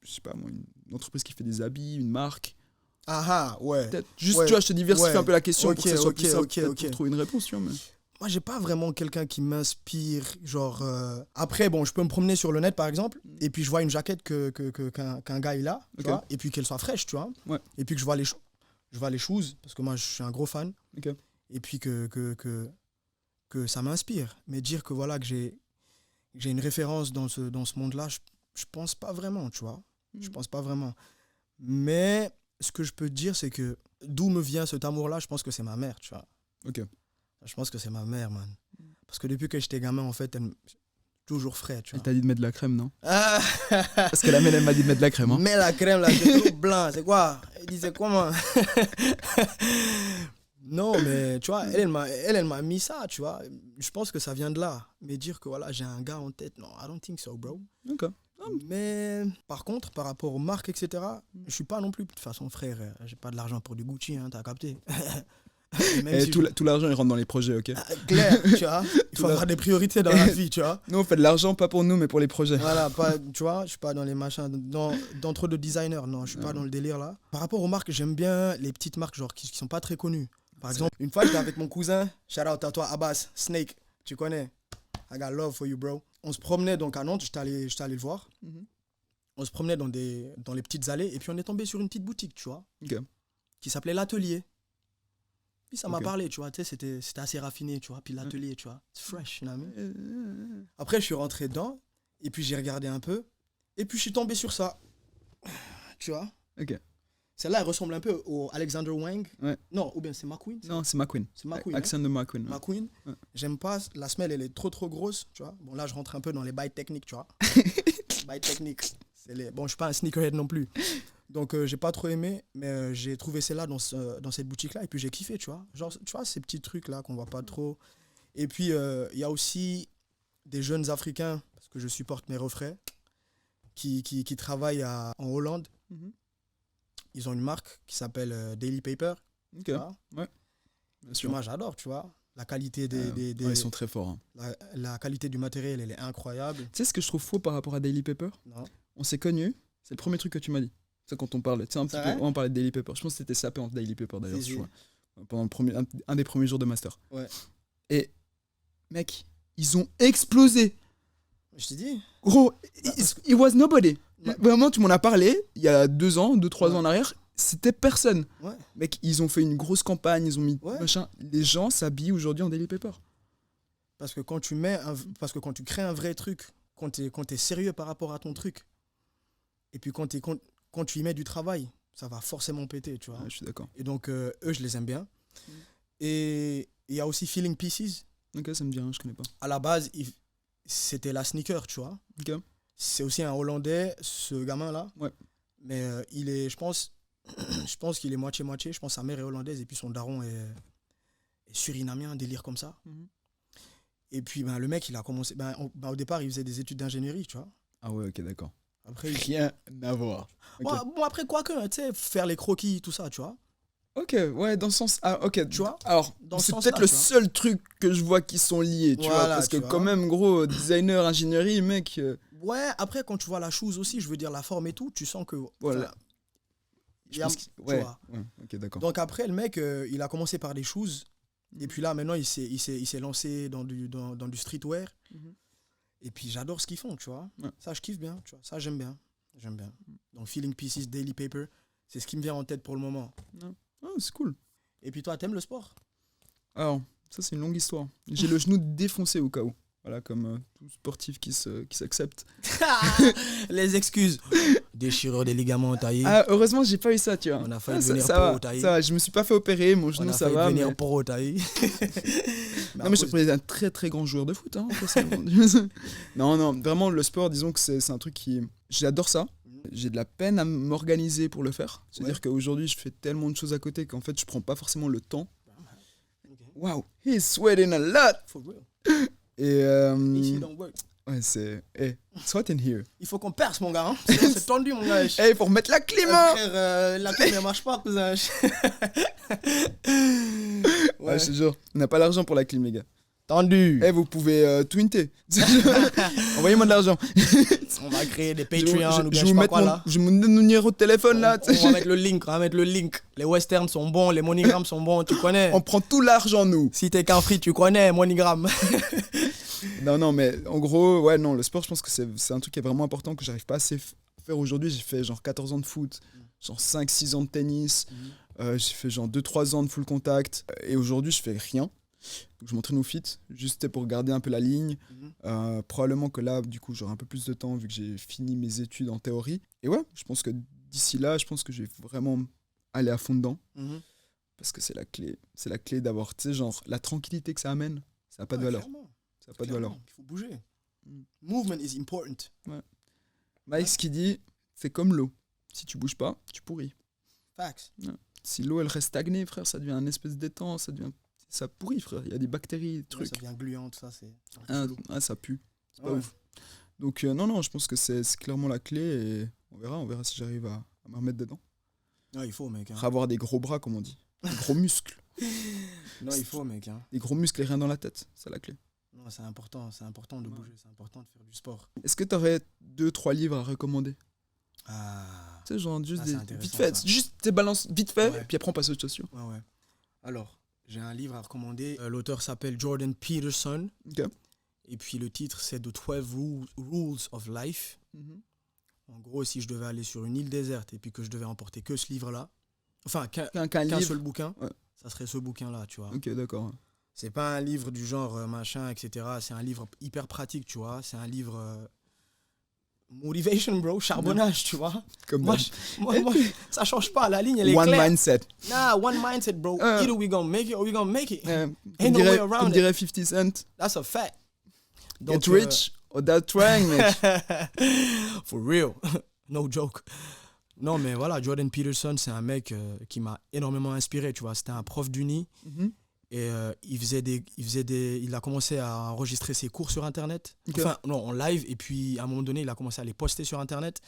je sais pas moi, une entreprise qui fait des habits, une marque. Ah ah, ouais. Peut-être juste, Ouais. tu vois, je te diversifie Ouais. un peu la question Ok, pour que ça soit ok, plus simple, ok, peut-être ok. pour trouver une réponse, tu vois. Mais... Moi, j'ai pas vraiment quelqu'un qui m'inspire. Genre, après, bon, je peux me promener sur le net, par exemple, et puis je vois une jaquette qu'un gars il a, tu Ok. vois, et puis qu'elle soit fraîche, tu vois. Ouais. Et puis que je vois les choses, parce que moi, je suis un gros fan. Ok. Et puis que ça m'inspire. Mais dire que voilà, que j'ai une référence dans ce monde-là, je pense pas vraiment, tu vois. Je pense pas vraiment. Mais ce que je peux te dire, c'est que d'où me vient cet amour-là, je pense que c'est ma mère, tu vois. Ok. Je pense que c'est ma mère, man. Parce que depuis que j'étais gamin, en fait, toujours frais, tu Elle vois. t'a dit de mettre de la crème, non? Ah Parce que la mienne, elle m'a dit de mettre de la crème. Hein. mais la crème, là, c'est trop blanc. C'est quoi? Elle disait comment? Non, mais tu vois, elle m'a mis ça, tu vois. Je pense que ça vient de là. Mais dire que voilà, j'ai un gars en tête, non, I don't think so, bro. Ok. Mais par contre, par rapport aux marques, etc., je suis pas non plus. De toute façon, frère, j'ai pas de l'argent pour du Gucci, hein, t'as capté. Même Et si tout, tout l'argent, il rentre dans les projets, ok? clair, tu vois. Il faut avoir des priorités dans la vie, tu vois. Nous, on fait de l'argent, pas pour nous, mais pour les projets. Voilà, pas, tu vois, je suis pas dans les machins, d'entre de designers, non, je suis pas dans le délire là. Par rapport aux marques, j'aime bien les petites marques genre qui sont pas très connues. Par exemple, une fois j'étais avec mon cousin, shout out à toi Abbas, Snake, tu connais. I got love for you, bro. On se promenait donc à Nantes, j'étais allé le voir. Mhm. On se promenait dans les petites allées et puis on est tombé sur une petite boutique, tu vois, Ok. qui s'appelait l'Atelier. Puis ça m'a Ok. parlé, tu vois, tu sais, c'était assez raffiné, tu vois. Puis l'Atelier, tu vois, c'est fresh, you know what I mean? Après, je suis rentré dedans, et puis j'ai regardé un peu, et puis je suis tombé sur ça. Tu vois? Ok. Celle-là, elle ressemble un peu au Alexander Wang. Ouais. Non, ou bien c'est McQueen. Non, c'est McQueen. C'est McQueen. Accent de McQueen. Ouais. McQueen. Ouais. J'aime pas, la semelle, elle est trop grosse, tu vois. Bon, là, je rentre un peu dans les bails techniques, tu vois. Bails techniques. Bon, je suis pas un sneakerhead non plus. Donc, j'ai pas trop aimé, mais j'ai trouvé celle-là dans cette boutique-là, et puis j'ai kiffé, tu vois. Genre, tu vois, ces petits trucs-là qu'on voit pas trop. Et puis, il y a aussi des jeunes Africains, parce que je supporte mes refrains, qui travaillent en Hollande. Mhm. Ils ont une marque qui s'appelle Daily Paper. Ok. Tu vois. Bien Puis sûr. moi, j'adore, tu vois. La qualité Ouais, ils sont très forts. Hein. la qualité du matériel, elle est incroyable. Tu sais ce que je trouve faux par rapport à Daily Paper? Non. On s'est connus, c'est le premier truc que tu m'as dit. C'est quand on parlait. Tu sais, un petit C'est peu, vrai on parlait de Daily Paper. Je pense que c'était sapé en Daily Paper d'ailleurs, Si, ce si. choix. Pendant un des premiers jours de master. Ouais. Et, mec, ils ont explosé. Je t'ai dit. Gros, it was nobody. Ouais. Vraiment, tu m'en as parlé il y a 2 ans, 3 Ouais. ans en arrière. C'était personne. Ouais. Mec, ils ont fait une grosse campagne, ils ont mis Ouais. machin. Les gens s'habillent aujourd'hui en Daily Paper. Parce que quand tu crées un vrai truc, quand t'es sérieux par rapport à ton truc, et puis quand tu y mets du travail, ça va forcément péter, tu vois. Ouais, je suis d'accord. Et donc, eux, je les aime bien. Et il y a aussi Feeling Pieces. Ok, ça me dit rien, je connais pas. À la base, c'était la sneaker, tu vois. Ok. C'est aussi un Hollandais, ce gamin-là. Ouais. Mais il est, je pense qu'il est moitié-moitié. Je pense que sa mère est hollandaise et puis son daron est surinamien, un délire comme ça. Mhm. Et puis, le mec, il a commencé... au départ, il faisait des études d'ingénierie, tu vois. Ah ouais, ok, d'accord. Après, Rien à voir. Ok. Bon, après, quoique, tu sais, faire les croquis, tout ça, tu vois. Ok, ouais, dans le sens. Ah, ok. Tu vois? Alors, Dans ce c'est sens-là, peut-être le tu vois. seul truc que je vois qui sont liés, tu vois. Voilà, Parce que, tu vois. quand même, gros, designer, ingénierie, mec. Ouais, après, quand tu vois la chose aussi, je veux dire, la forme et tout, tu sens que. Voilà. enfin, Je y a- pense tu ouais, vois. ouais, ok, d'accord. Donc après, le mec, il a commencé par des shoes. Et puis là, maintenant, il s'est lancé dans du streetwear. Mhm. Et puis j'adore ce qu'ils font, tu vois. Ouais. Ça, je kiffe bien, tu vois. Ça, j'aime bien. J'aime bien. Donc Feeling Pieces, Daily Paper, c'est ce qui me vient en tête pour le moment. Ah, c'est cool. Et puis toi, t'aimes le sport? Alors, ça, c'est une longue histoire. J'ai le genou défoncé au cas où. Voilà, comme tout sportif qui s'accepte. Les excuses. Déchirure des ligaments taillés. Ah, heureusement, j'ai pas eu ça, tu vois. On a failli Ah, devenir ça va, pro taillé. ça va. Je me suis pas fait opérer, mon On genou, a ça failli va. devenir Mais... pro taillé. Non, mais je suis un très très grand joueur de foot. Hein, non, non, vraiment, le sport, disons que c'est un truc qui. J'adore ça. J'ai de la peine à m'organiser pour le faire. C'est-à-dire Ouais. qu'aujourd'hui, je fais tellement de choses à côté qu'en fait, je prends pas forcément le temps. Ok. Wow, he's sweating a lot. For real. Et Ici, don't work. ouais, c'est. Hey, it's hot in here. Il faut qu'on perce, mon gars. Hein. C'est tendu, mon gars. Hey, faut remettre la clim, hein. Frère, la clim, elle marche pas, cousin. Ouais, je te jure, on n'a pas l'argent pour la clim, les gars. Tendu. Eh, vous pouvez twinter. Envoyez-moi de l'argent. On va créer des Je Patreon ou bien vais je sais vous pas mettre quoi, là. je vais vous donner mon numéro de téléphone, là. On va mettre le link, on va mettre le link. Les westerns sont bons, les monogrammes sont bons, tu connais. On prend tout l'argent, nous. Si t'es qu'un free, tu connais, monogramme. Non, non, mais en gros, ouais, non, le sport, je pense que c'est un truc qui est vraiment important que j'arrive pas assez faire aujourd'hui. J'ai fait genre 14 ans de foot, genre 5-6 ans de tennis, j'ai fait genre 2-3 ans de full contact, et aujourd'hui, je fais rien. Donc, je m'entraîne au fit, juste pour garder un peu la ligne. Probablement que là, du coup, j'aurai un peu plus de temps vu que j'ai fini mes études en théorie. Et ouais, je pense que d'ici là, je pense que je vais vraiment aller à fond dedans. Parce que c'est la clé. C'est la clé d'avoir, tu sais, genre, la tranquillité que ça amène, ça n'a pas de valeur. Ça n'a pas de valeur. Il faut bouger. Movement is important. Mike, ce qu'il dit, c'est comme l'eau. Si tu bouges pas, tu pourris. Facts. Si l'eau, elle reste stagnée, frère, ça devient un espèce d'étang, ça pourrit, frère. Il y a des bactéries, des trucs. Ça devient gluant, tout ça, c'est Ça pue. C'est pas ouf. Donc, non, je pense que c'est clairement la clé et on verra si j'arrive à me remettre dedans. Non, il faut, mec. Hein. Avoir des gros bras, comme on dit. Des gros muscles. Non, il faut, mec. Hein. Des gros muscles et rien dans la tête, c'est la clé. Non, c'est important de bouger, c'est important de faire du sport. Est-ce que tu aurais 2-3 livres à recommander? Ah. Tu sais, genre, juste vite ça. fait, juste tes balances vite fait, Ouais. puis après on passe aux autres choses. Ouais. Alors, j'ai un livre à recommander. L'auteur s'appelle Jordan Peterson. Ok. Et puis le titre, c'est The 12 Rules of Life. En gros, si je devais aller sur une île déserte et puis que je devais emporter que ce livre-là, enfin, qu'un livre. seul bouquin, Ouais. ça serait ce bouquin-là, tu vois. Ok, d'accord. C'est pas un livre du genre machin, etc. C'est un livre hyper pratique, tu vois. C'est un livre motivation, bro, charbonnage, tu vois. Comme Moi, ça change pas. La ligne, elle est one claire. mindset. Nah, one mindset, bro. Either we gonna make it or we gonna make it. Ain't no way around Comme it. dirait 50 Cent. That's a fact. Get rich without trying, mec. For real. No joke. Non, mais voilà, Jordan Peterson, c'est un mec qui m'a énormément inspiré, tu vois. C'était un prof d'uni. Et il a commencé à enregistrer ses cours sur Internet. Okay. Enfin, non, en live. Et puis, à un moment donné, il a commencé à les poster sur Internet.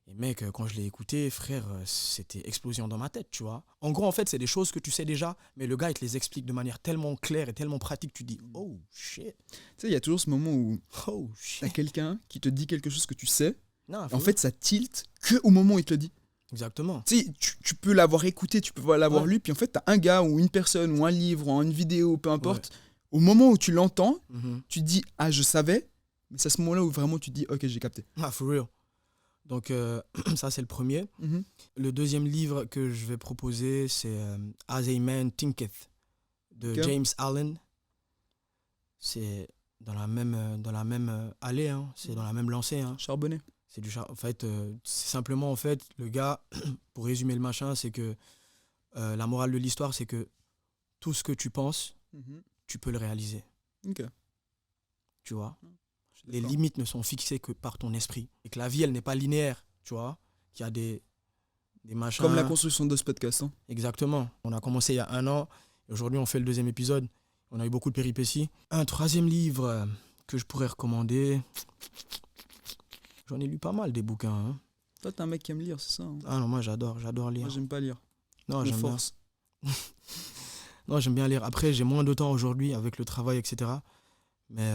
Et mec, quand je l'ai écouté, frère, c'était explosion dans ma tête, tu vois. En gros, en fait, c'est des choses que tu sais déjà, mais le gars, il te les explique de manière tellement claire et tellement pratique, tu dis, oh shit. Tu sais, il y a toujours ce moment où Oh shit. t'as quelqu'un qui te dit quelque chose que tu sais. Non, En fait, ça tilte que au moment où il te le dit. exactement. Tu sais, tu peux l'avoir écouté, tu peux l'avoir lu, puis en fait, t'as un gars ou une personne ou un livre ou une vidéo, peu importe. Au moment où tu l'entends, tu te dis, ah, je savais. Mais c'est à ce moment-là où vraiment tu te dis, ok, j'ai capté. Ah, for real. Donc, ça, c'est le premier. Le deuxième livre que je vais proposer, c'est As a Man Thinketh de James Allen. C'est dans la même allée, hein. C'est dans la même lancée. Hein. Charbonné. C'est en fait, c'est simplement, en fait, le gars, pour résumer le machin, c'est que la morale de l'histoire, c'est que tout ce que tu penses, tu peux le réaliser. Ok. Tu vois? Les limites ne sont fixées que par ton esprit. Et que la vie, elle n'est pas linéaire, tu vois? Qu'il y a des machins... Comme la construction de ce podcast. Hein. Exactement. On a commencé il y a 1 an. Et aujourd'hui, on fait le 2e épisode. On a eu beaucoup de péripéties. Un 3e livre que je pourrais recommander... J'en ai lu pas mal des bouquins. Hein. Toi, t'es un mec qui aime lire, c'est ça hein? Ah non, moi, j'adore lire. Moi, j'aime pas lire. Non, nos j'aime bien. forces. Non, j'aime bien lire. Après, j'ai moins de temps aujourd'hui avec le travail, etc. Mais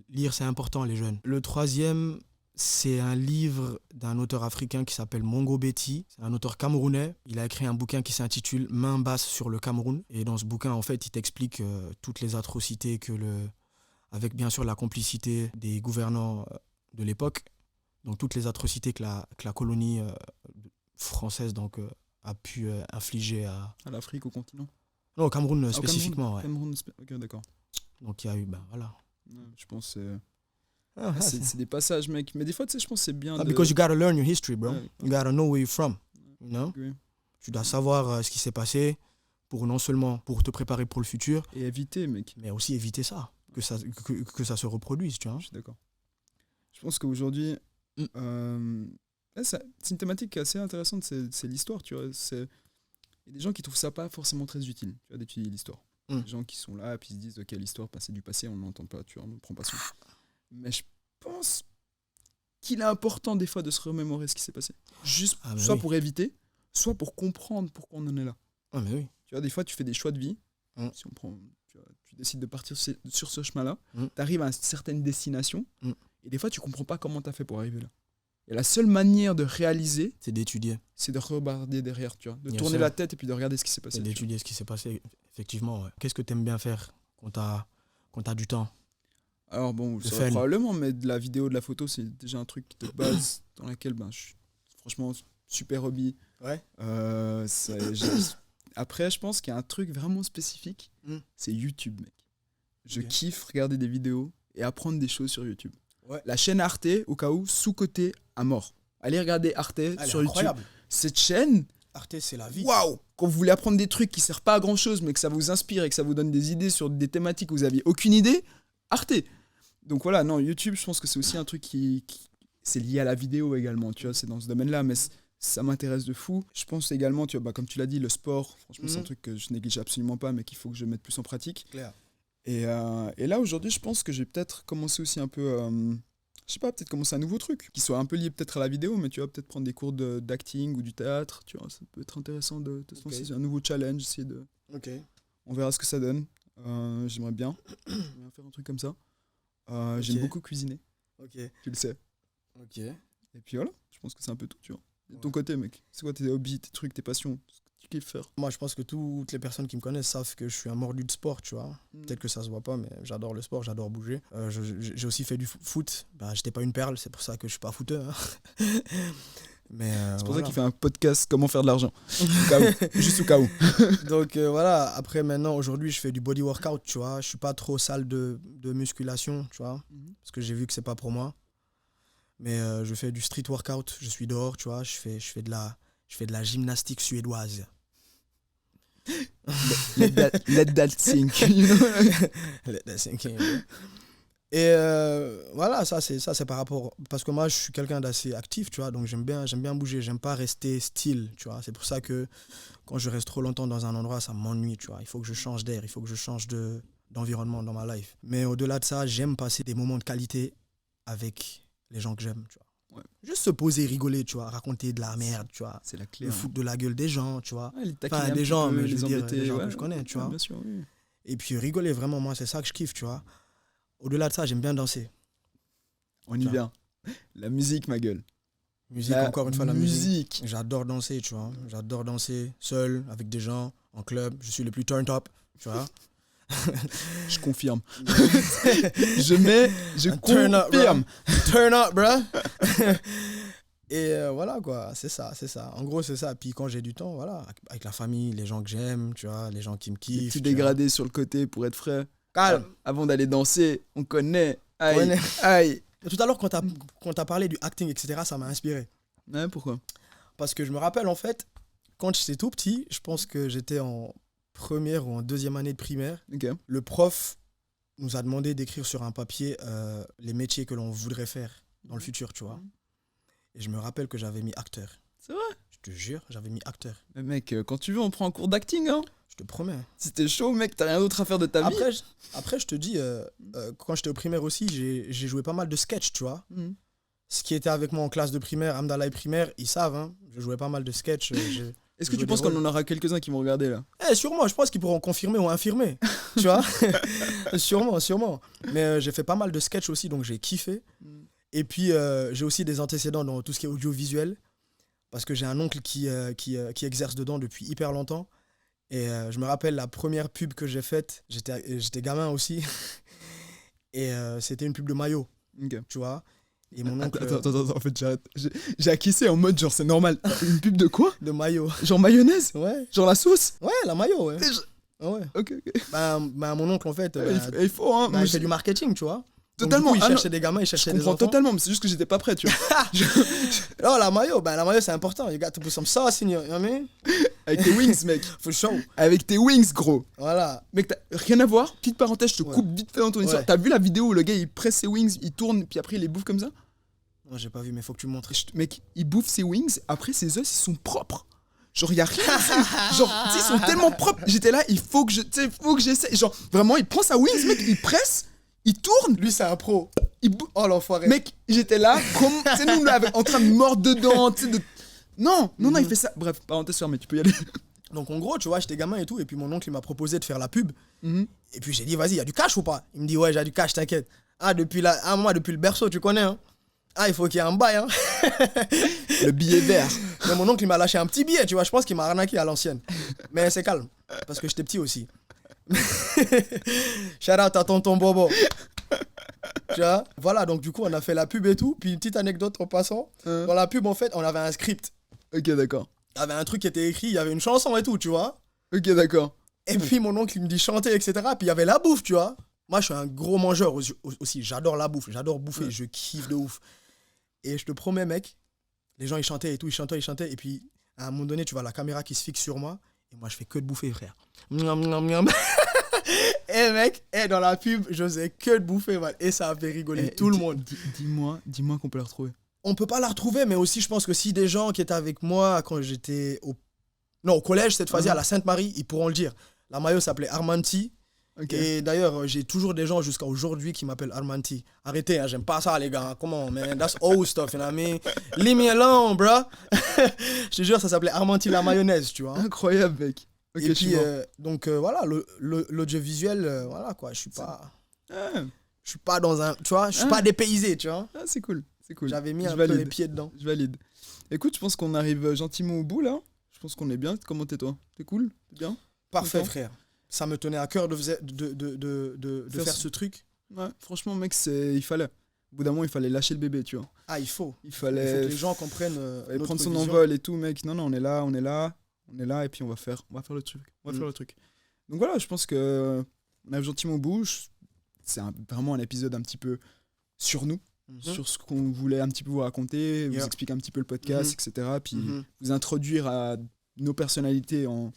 lire, c'est important, les jeunes. Le troisième, c'est un livre d'un auteur africain qui s'appelle Mongo Betty. C'est un auteur camerounais. Il a écrit un bouquin qui s'intitule Main basse sur le Cameroun. Et dans ce bouquin, en fait, il t'explique toutes les atrocités avec bien sûr la complicité des gouvernants de l'époque. Donc toutes les atrocités que la colonie française a pu infliger à... À l'Afrique, au continent. Non, au Cameroun Ah, au spécifiquement, Cameroun. ouais. Ok, d'accord. Donc il y a eu, ben voilà. Ouais, je pense que Ah, c'est des passages, mec. Mais des fois, tu sais, je pense que c'est bien de... Because you gotta learn your history, bro. Ouais. You gotta know where you're from. You know? Oui. Tu dois savoir ce qui s'est passé pour non seulement pour te préparer pour le futur, Et éviter, mec. mais aussi éviter ça, que ça se reproduise, tu vois. Je suis d'accord. Je pense qu'aujourd'hui, c'est une thématique assez intéressante, c'est l'histoire, tu vois. Il y a des gens qui trouvent ça pas forcément très utile, tu vois, d'étudier l'histoire. Des gens qui sont là, puis ils se disent, ok, l'histoire, c'est du passé, on ne l'entend pas, tu vois, on ne prend pas soin. Mais je pense qu'il est important des fois de se remémorer ce qui s'est passé. Juste, soit pour éviter, soit pour comprendre pourquoi on en est là. Ah, mais oui. Tu vois, des fois, tu fais des choix de vie. Si on prend, tu décides de partir sur ce chemin-là, tu arrives à une certaine destination, et des fois, tu comprends pas comment tu as fait pour arriver là. Et la seule manière de réaliser, c'est d'étudier. C'est de regarder derrière, tu vois. De Bien tourner sûr. la tête et puis de regarder ce qui s'est passé. C'est d'étudier ce qui s'est passé, effectivement. Ouais. Qu'est-ce que tu aimes bien faire quand t'as du temps? Alors bon, ça va probablement, mais de la vidéo, de la photo, c'est déjà un truc de base dans laquelle je suis franchement super hobby. Ouais. Après, je pense qu'il y a un truc vraiment spécifique, c'est YouTube, mec. Je kiffe regarder des vidéos et apprendre des choses sur YouTube. Ouais. La chaîne Arte, au cas où, sous-cotée à mort. Allez regarder Arte sur YouTube. Cette chaîne, Arte, c'est la vie. Waouh! Quand vous voulez apprendre des trucs qui servent pas à grand chose, mais que ça vous inspire et que ça vous donne des idées sur des thématiques où vous aviez aucune idée, Arte. Donc voilà, non, YouTube, je pense que c'est aussi un truc qui c'est lié à la vidéo également, tu vois, c'est dans ce domaine-là, mais ça m'intéresse de fou. Je pense également, tu vois, comme tu l'as dit, le sport, franchement, c'est un truc que je néglige absolument pas, mais qu'il faut que je mette plus en pratique. Claire. Et là, aujourd'hui, je pense que j'ai peut-être commencé aussi un peu... je sais pas, peut-être commencer un nouveau truc qui soit un peu lié peut-être à la vidéo, mais tu vas peut-être prendre des cours d'acting ou du théâtre, tu vois, ça peut être intéressant de se lancer sur un nouveau challenge, essayer de... On verra ce que ça donne. J'aimerais bien faire un truc comme ça. J'aime beaucoup cuisiner. Tu le sais. Et puis voilà, je pense que c'est un peu tout, tu vois. De ton côté, mec, c'est quoi tes hobbies, tes trucs, tes passions, ce que tu kiffes faire? Moi, je pense que toutes les personnes qui me connaissent savent que je suis un mordu de sport, tu vois. Peut-être que ça se voit pas, mais j'adore le sport, j'adore bouger. J'ai aussi fait du foot. J'étais pas une perle, c'est pour ça que je suis pas footeur. Hein. Mais c'est pour ça qu'il fait un podcast comment faire de l'argent. Juste au cas où. Donc voilà, après maintenant, aujourd'hui, je fais du body workout, tu vois. Je suis pas trop salle de musculation, tu vois. Parce que j'ai vu que c'est pas pour moi. Mais je fais du street workout, je suis dehors, tu vois. Je fais de la gymnastique suédoise. Let that sink. Let that sink. Et voilà, ça c'est par rapport... Parce que moi, je suis quelqu'un d'assez actif, tu vois, donc j'aime bien bouger, j'aime pas rester still, tu vois. C'est pour ça que quand je reste trop longtemps dans un endroit, ça m'ennuie, tu vois. Il faut que je change d'air, il faut que je change d'environnement dans ma life. Mais au-delà de ça, j'aime passer des moments de qualité avec les gens que j'aime, tu vois. Ouais. Juste se poser, rigoler, tu vois, raconter de la merde, tu vois. C'est la clé. Me foutre de la gueule des gens, tu vois. Ouais, enfin, des gens, mais je veux dire, embêter, des gens que je connais, tu vois. Bien sûr, oui. Et puis rigoler, vraiment, moi, c'est ça que je kiffe, tu vois. Au-delà de ça, j'aime bien danser. On y vient. La musique, ma gueule. Encore une fois, la musique. J'adore danser, tu vois. J'adore danser seul, avec des gens, en club. Je suis le plus turn up, tu vois. Je confirme. je confirme. Turn up, bro. Et voilà, quoi. C'est ça. En gros, c'est ça. Puis quand j'ai du temps, voilà, avec la famille, les gens que j'aime, tu vois, les gens qui me kiffent. Tu dégradé sur le côté pour être frais. Calme. Avant d'aller danser, on connaît. Aïe. Aïe. Tout à l'heure, quand t'as parlé du acting, etc., ça m'a inspiré. Ouais, pourquoi? Parce que je me rappelle, en fait, quand j'étais tout petit, je pense que j'étais en première ou en deuxième année de primaire. Okay. Le prof nous a demandé d'écrire sur un papier les métiers que l'on voudrait faire dans le futur, tu vois. Et je me rappelle que j'avais mis acteur. C'est vrai? Je te jure, j'avais mis acteur. Mais mec, quand tu veux, on prend un cours d'acting, hein. Je te promets. Si t'es chaud, mec, t'as rien d'autre à faire de ta vie. Après, je te dis, quand j'étais au primaire aussi, j'ai joué pas mal de sketch, tu vois. Ce qui était avec moi en classe de primaire, Amdalaï primaire, ils savent, hein. Je jouais pas mal de sketch. Est-ce que jouer tu des penses qu'on rôles. en aura quelques-uns qui vont regarder là? Sûrement, je pense qu'ils pourront confirmer ou infirmer. Tu vois. Sûrement. Mais j'ai fait pas mal de sketchs aussi, donc j'ai kiffé. Et puis, j'ai aussi des antécédents dans tout ce qui est audiovisuel. Parce que j'ai un oncle qui exerce dedans depuis hyper longtemps. Et je me rappelle la première pub que j'ai faite, j'étais gamin aussi. Et c'était une pub de maillot, Ok. tu vois. Et mon oncle. Attends, en fait, j'arrête. J'ai acquissé en mode genre, c'est normal. Une pub de quoi? De maillot. Genre mayonnaise? Ouais. Genre la sauce? Ouais, la maillot, ouais. Et je- Ah ouais. Ok. Bah, mon oncle, en fait, Il faut, hein. il fait du marketing, tu vois. Donc, Totalement. du coup, il Ah, cherchait non. des gamins, il Je cherchait des comprends enfants. totalement, mais c'est juste que j'étais pas prêt, tu vois. Oh, la maillot, c'est important. You got to put some sauce in your, you know what I mean? Avec tes wings, mec. For sure. Avec tes wings, gros. Voilà. Mec, rien à voir. Petite parenthèse, je te Ouais. coupe vite fait dans ton histoire. Ouais. T'as vu la vidéo où le gars il presse ses wings, il tourne, puis après il les bouffe comme ça? Non, j'ai pas vu, mais faut que tu me montres. Mec, il bouffe ses wings, après ses os ils sont propres. Genre, y a rien. Genre, tu sais, ils sont tellement propres. J'étais là, il faut que j'essaie. Genre, vraiment, il prend sa wings, mec, il presse, il tourne, Lui, c'est un pro. Oh l'enfoiré. Mec, j'étais là, comme. Tu sais, nous, là, en train de mordre dedans, tu sais, de. Non, il fait ça. Bref, parenthèse fermée, tu peux y aller. Donc, en gros, tu vois, j'étais gamin et tout. Et puis, mon oncle, il m'a proposé de faire la pub. Mhm. Et puis, j'ai dit, vas-y, y a du cash ou pas? Il me dit, ouais, j'ai du cash, t'inquiète. Moi, depuis le berceau, tu connais, hein. Ah, il faut qu'il y ait un bail, hein. Le billet vert. Mais mon oncle, il m'a lâché un petit billet, tu vois. Je pense qu'il m'a arnaqué à l'ancienne. Mais c'est calme. Parce que j'étais petit aussi. Shout out à tonton Bobo. Tu vois. Voilà, donc du coup, on a fait la pub et tout. Puis une petite anecdote en passant. Dans la pub, en fait, on avait un script. Ok, d'accord. Il y avait un truc qui était écrit, il y avait une chanson et tout, tu vois. Ok, d'accord. Et puis mon oncle, il me dit chanter, etc. Puis il y avait la bouffe, tu vois. Moi, je suis un gros mangeur aussi. J'adore la bouffe, j'adore bouffer, je kiffe de ouf. Et je te promets, mec, les gens, ils chantaient et tout, ils chantaient. Et puis, à un moment donné, tu vois la caméra qui se fixe sur moi. Et moi, je fais que de bouffer, frère. Miam, miam, miam. Et mec, dans la pub, je faisais que de bouffer, man. Et ça a fait rigoler tout le monde. Dis-moi qu'on peut la retrouver. On peut pas la retrouver, mais aussi, je pense que si des gens qui étaient avec moi quand j'étais au collège, cette fois-ci, à la Sainte-Marie, ils pourront le dire. La maillot s'appelait Armanti. Ok. Et d'ailleurs, j'ai toujours des gens jusqu'à aujourd'hui qui m'appellent Armanti. Arrêtez, hein, j'aime pas ça, les gars. Comment, man? That's old stuff, you know what I mean? Leave me alone, bro. Je te jure, ça s'appelait Armanti la mayonnaise, tu vois. Incroyable, mec. Ok, Et je puis, suis mort. donc voilà, l'audiovisuel, voilà quoi, je suis pas dans un, tu vois, je suis Ah. pas dépaysé, tu vois. Ah, c'est cool. J'avais mis Je un peu valide. les pieds dedans. Je valide. Écoute, je pense qu'on arrive gentiment au bout là. Je pense qu'on est bien. Comment t'es toi? T'es cool? T'es bien? Parfait, Content. frère. Ça me tenait à cœur de faire ce truc. Ouais, franchement, mec, il fallait. Au bout d'un moment, il fallait lâcher le bébé, tu vois. Ah, il faut. Il Il faut fallait que les gens comprennent fallait notre prendre son vision. envol et tout, mec. Non, on est là, et puis on va faire le truc. On va faire le truc. Donc voilà, je pense que on arrive gentiment au bout. C'est vraiment un épisode un petit peu sur nous, sur ce qu'on voulait un petit peu vous raconter, vous expliquer un petit peu le podcast, etc. Puis vous introduire à nos personnalités en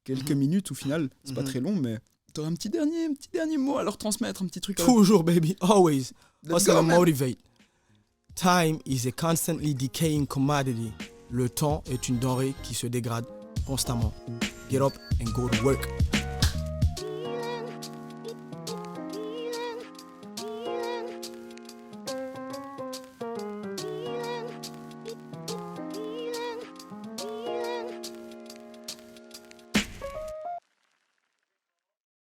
quelques minutes au final. C'est pas très long, mais t'aurais un petit dernier mot à leur transmettre, un petit truc. Toujours, baby. Always. Let's Hustle go, and man. motivate. Time is a constantly decaying commodity. Le temps est une denrée qui se dégrade constamment. Get up and go to work.